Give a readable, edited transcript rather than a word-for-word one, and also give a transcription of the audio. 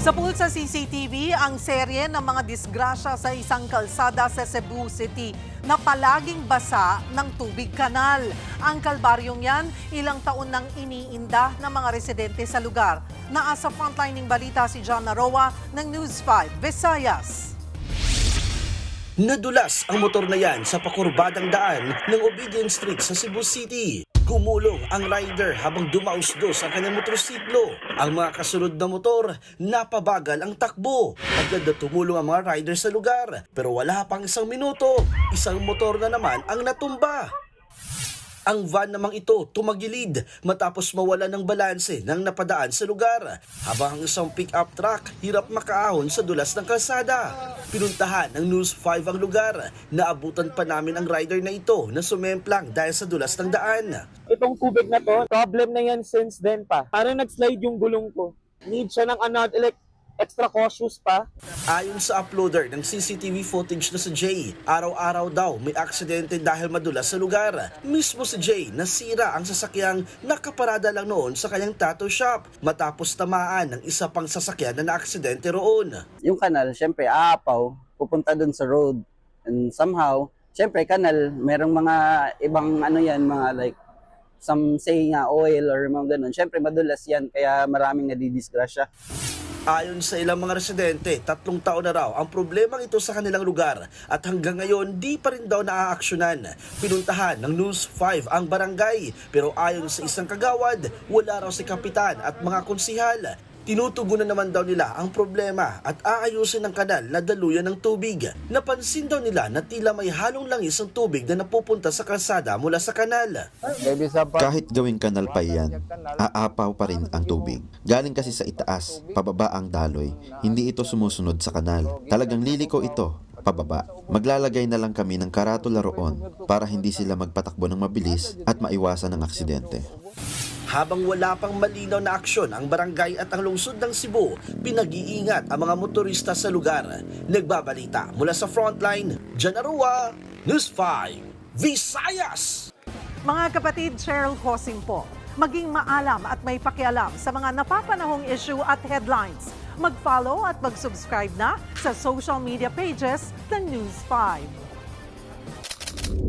Sa pulsa CCTV, ang serye ng mga disgrasya sa isang kalsada sa Cebu City na palaging basa ng tubig kanal. Ang kalbaryong yan, ilang taon nang iniinda ng mga residente sa lugar. Naasa frontlining balita si John Naroa ng News 5 Visayas. Nadulas ang motor na yan sa pakurbadang daan ng Obedience Street sa Cebu City. Gumulong ang rider habang dumausdos ang kanyang motorsiklo. Ang mga kasunod na motor, napabagal ang takbo. Agad na tumulong ang mga rider sa lugar. Pero wala pang isang minuto, isang motor na naman ang natumba. Ang van namang ito tumagilid matapos mawala ng balanse ng napadaan sa lugar. Habang ang isang pick-up truck hirap makaahon sa dulas ng kalsada. Pinuntahan ng News 5 ang lugar. Naabutan pa namin ang rider na ito na sumemplang dahil sa dulas ng daan. Itong tubig na to, problem na yan since then pa. Parang nag-slide yung gulong ko. Need siya ng extra cautious pa. Ayon sa uploader ng CCTV footage na si Jay, araw-araw daw may aksidente dahil madulas sa lugar. Mismo si Jay nasira ang sasakyang nakaparada lang noon sa kanyang tattoo shop matapos tamaan ng isa pang sasakyan na naaksidente roon. Yung kanal, syempre aapaw, pupunta dun sa road. And somehow, syempre kanal, merong mga ibang mga like some say nga oil or mga ganun. Syempre madulas yan kaya maraming nadidisgrasya. Ayon sa ilang mga residente, 3 taon na raw ang problemang ito sa kanilang lugar at hanggang ngayon di pa rin daw naaaksyonan. Pinuntahan ng News 5 ang barangay pero ayon sa isang kagawad, wala raw si kapitan at mga konsihal. Tinutugunan naman daw nila ang problema at aayusin ang kanal na daluyan ng tubig. Napansin daw nila na tila may halong langis ang tubig na napupunta sa kalsada mula sa kanal. Kahit gawing kanal pa yan, aapaw pa rin ang tubig. Galing kasi sa itaas, pababa ang daloy. Hindi ito sumusunod sa kanal. Talagang liliko ito, pababa. Maglalagay na lang kami ng karatula roon para hindi sila magpatakbo ng mabilis at maiwasan ang aksidente. Habang wala pang malinaw na aksyon ang barangay at ang lungsod ng Cebu, pinag-iingat ang mga motorista sa lugar. Nagbabalita mula sa frontline, John Naroa, News 5, Visayas! Mga kapatid, Cheryl Hosing po, maging maalam at may pakialam sa mga napapanahong issue at headlines. Mag-follow at mag-subscribe na sa social media pages ng News 5.